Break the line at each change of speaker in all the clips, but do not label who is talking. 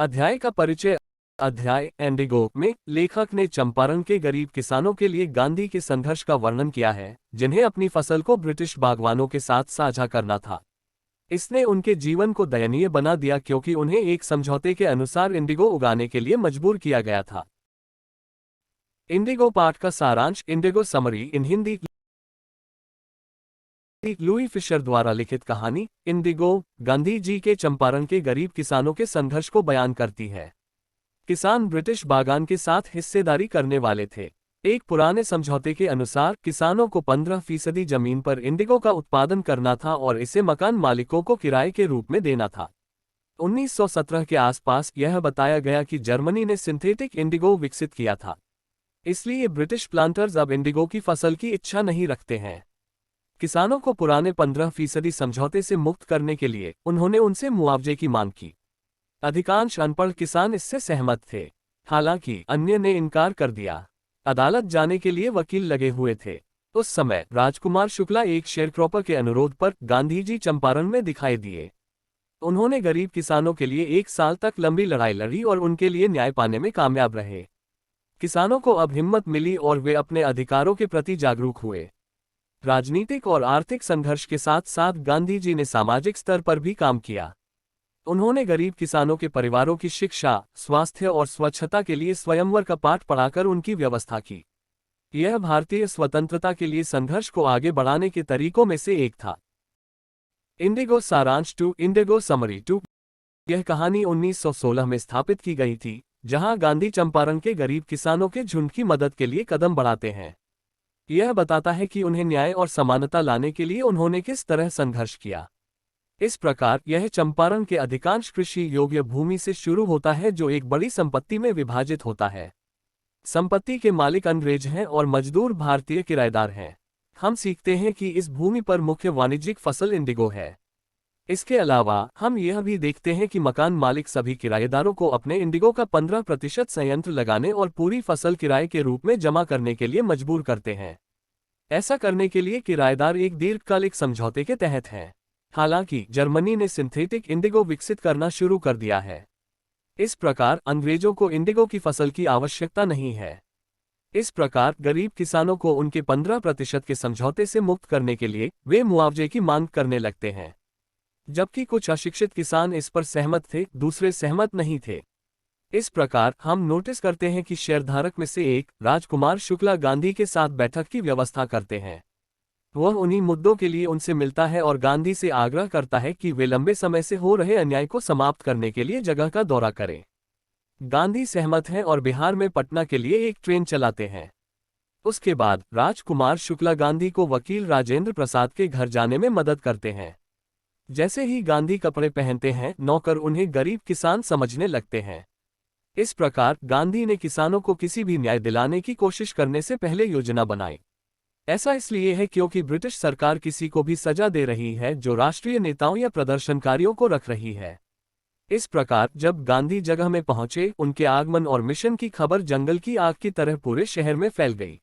अध्याय का परिचय। अध्याय इंडिगो में लेखक ने चंपारण के गरीब किसानों के लिए गांधी के संघर्ष का वर्णन किया है, जिन्हें अपनी फसल को ब्रिटिश बागवानों के साथ साझा करना था। इसने उनके जीवन को दयनीय बना दिया क्योंकि उन्हें एक समझौते के अनुसार इंडिगो उगाने के लिए मजबूर किया गया था। इंडिगो पाठ का सारांश। इंडिगो समरी इन हिंदी। लुई फिशर द्वारा लिखित कहानी इंडिगो गांधी जी के चंपारण के गरीब किसानों के संघर्ष को बयान करती है। किसान ब्रिटिश बागान के साथ हिस्सेदारी करने वाले थे। एक पुराने समझौते के अनुसार किसानों को 15% जमीन पर इंडिगो का उत्पादन करना था और इसे मकान मालिकों को किराए के रूप में देना था। 1917 के आसपास यह बताया गया कि जर्मनी ने सिंथेटिक इंडिगो विकसित किया था, इसलिए ब्रिटिश प्लांटर्स अब इंडिगो की फसल की इच्छा नहीं रखते हैं। किसानों को पुराने 15% समझौते से मुक्त करने के लिए उन्होंने उनसे मुआवजे की मांग की। अधिकांश अनपढ़ किसान इससे सहमत थे, हालांकि अन्य ने इनकार कर दिया। अदालत जाने के लिए वकील लगे हुए थे। उस समय राजकुमार शुक्ला एक शेयरक्रॉपर के अनुरोध पर गांधी जी चंपारण में दिखाई दिए। उन्होंने गरीब किसानों के लिए 1 साल तक लंबी लड़ाई लड़ी और उनके लिए न्याय पाने में कामयाब रहे। किसानों को अब हिम्मत मिली और वे अपने अधिकारों के प्रति जागरूक हुए। राजनीतिक और आर्थिक संघर्ष के साथ साथ गांधी जी ने सामाजिक स्तर पर भी काम किया। उन्होंने गरीब किसानों के परिवारों की शिक्षा, स्वास्थ्य और स्वच्छता के लिए स्वयंवर का पाठ पढ़ाकर उनकी व्यवस्था की। यह भारतीय स्वतंत्रता के लिए संघर्ष को आगे बढ़ाने के तरीकों में से एक था। इंडिगो सारांश 2 इंडिगो समरी 2। यह कहानी 1916 में स्थापित की गई थी, जहां गांधी चंपारण के गरीब किसानों के झुंड की मदद के लिए कदम बढ़ाते हैं। यह बताता है कि उन्हें न्याय और समानता लाने के लिए उन्होंने किस तरह संघर्ष किया। इस प्रकार यह चंपारण के अधिकांश कृषि योग्य भूमि से शुरू होता है, जो एक बड़ी संपत्ति में विभाजित होता है। संपत्ति के मालिक अंग्रेज हैं और मजदूर भारतीय किराएदार हैं। हम सीखते हैं कि इस भूमि पर मुख्य वाणिज्यिक फसल इंडिगो है। इसके अलावा हम यह भी देखते हैं कि मकान मालिक सभी किराएदारों को अपने इंडिगो का 15% संयंत्र लगाने और पूरी फसल किराए के रूप में जमा करने के लिए मजबूर करते हैं। ऐसा करने के लिए किराएदार एक दीर्घकालिक समझौते के तहत हैं। हालांकि जर्मनी ने सिंथेटिक इंडिगो विकसित करना शुरू कर दिया है। इस प्रकार अंग्रेजों को इंडिगो की फसल की आवश्यकता नहीं है। इस प्रकार गरीब किसानों को उनके 15% के समझौते से मुक्त करने के लिए वे मुआवजे की मांग करने लगते हैं। जबकि कुछ अशिक्षित किसान इस पर सहमत थे, दूसरे सहमत नहीं थे। इस प्रकार हम नोटिस करते हैं कि शेयरधारक में से एक, राजकुमार शुक्ला, गांधी के साथ बैठक की व्यवस्था करते हैं। वह उन्हीं मुद्दों के लिए उनसे मिलता है और गांधी से आग्रह करता है कि वे लंबे समय से हो रहे अन्याय को समाप्त करने के लिए जगह का दौरा करें। गांधी सहमत हैं और बिहार में पटना के लिए एक ट्रेन चलाते हैं। उसके बाद राजकुमार शुक्ला गांधी को वकील राजेंद्र प्रसाद के घर जाने में मदद करते हैं। जैसे ही गांधी कपड़े पहनते हैं, नौकर उन्हें गरीब किसान समझने लगते हैं। इस प्रकार गांधी ने किसानों को किसी भी न्याय दिलाने की कोशिश करने से पहले योजना बनाई। ऐसा इसलिए है क्योंकि ब्रिटिश सरकार किसी को भी सजा दे रही है जो राष्ट्रीय नेताओं या प्रदर्शनकारियों को रख रही है। इस प्रकार जब गांधी जगह में पहुंचे, उनके आगमन और मिशन की खबर जंगल की आग की तरह पूरे शहर में फैल गई।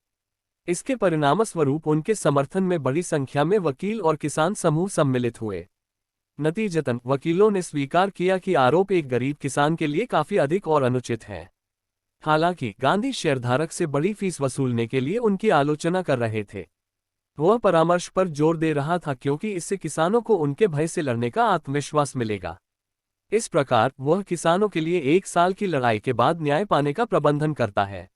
इसके परिणामस्वरूप उनके समर्थन में बड़ी संख्या में वकील और किसान समूह सम्मिलित हुए। नतीजतन वकीलों ने स्वीकार किया कि आरोप एक गरीब किसान के लिए काफी अधिक और अनुचित है। हालांकि गांधी शेयरधारक से बड़ी फीस वसूलने के लिए उनकी आलोचना कर रहे थे। वह परामर्श पर जोर दे रहा था क्योंकि इससे किसानों को उनके भय से लड़ने का आत्मविश्वास मिलेगा। इस प्रकार वह किसानों के लिए 1 साल की लड़ाई के बाद न्याय पाने का प्रबंधन करता है।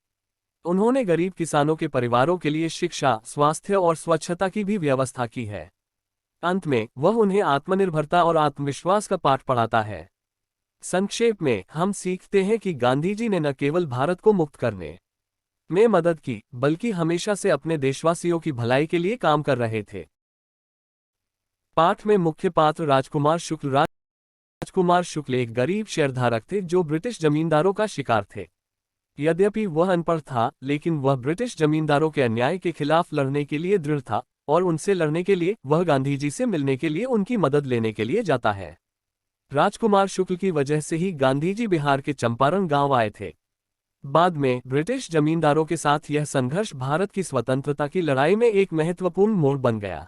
उन्होंने गरीब किसानों के परिवारों के लिए शिक्षा, स्वास्थ्य और स्वच्छता की भी व्यवस्था की है। अंत में वह उन्हें आत्मनिर्भरता और आत्मविश्वास का पाठ पढ़ाता है। संक्षेप में हम सीखते हैं कि गांधी जी ने न केवल भारत को मुक्त करने में मदद की, बल्कि हमेशा से अपने देशवासियों की भलाई के लिए काम कर रहे थे। पाठ में मुख्य पात्र राजकुमार शुक्ल। राजकुमार शुक्ल एक गरीब शेयरधारक थे जो ब्रिटिश जमींदारों का शिकार थे। यद्यपि वह अनपढ़ था, लेकिन वह ब्रिटिश जमींदारों के अन्याय के खिलाफ लड़ने के लिए दृढ़ था और उनसे लड़ने के लिए वह गांधी जी से मिलने के लिए उनकी मदद लेने के लिए जाता है। राजकुमार शुक्ल की वजह से ही गांधी जी बिहार के चंपारण गांव आए थे। बाद में ब्रिटिश जमींदारों के साथ यह संघर्ष भारत की स्वतंत्रता की लड़ाई में एक महत्वपूर्ण मोड़ बन गया।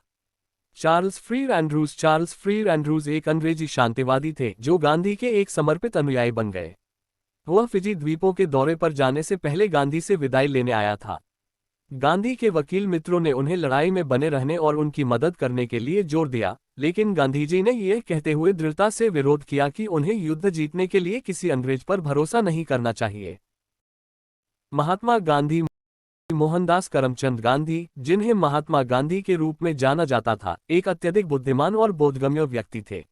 चार्ल्स फ्रीर एंड्रूज एक अंग्रेजी शांतिवादी थे जो गांधी के एक समर्पित अनुयायी बन गए। वह फिजी द्वीपों के दौरे पर जाने से पहले गांधी से विदाई लेने आया था। गांधी के वकील मित्रों ने उन्हें लड़ाई में बने रहने और उनकी मदद करने के लिए जोर दिया, लेकिन गांधीजी ने यह कहते हुए दृढ़ता से विरोध किया कि उन्हें युद्ध जीतने के लिए किसी अंग्रेज पर भरोसा नहीं करना चाहिए। महात्मा गांधी मोहनदास करमचंद गांधी, जिन्हें महात्मा गांधी के रूप में जाना जाता था, एक अत्यधिक बुद्धिमान और बोधगम्य व्यक्ति थे।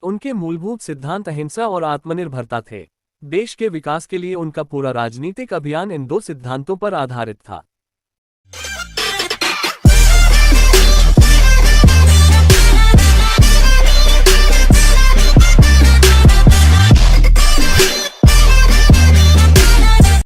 उनके मूलभूत सिद्धांत अहिंसा और आत्मनिर्भरता थे। देश के विकास के लिए उनका पूरा राजनीतिक अभियान इन दो सिद्धांतों पर आधारित था।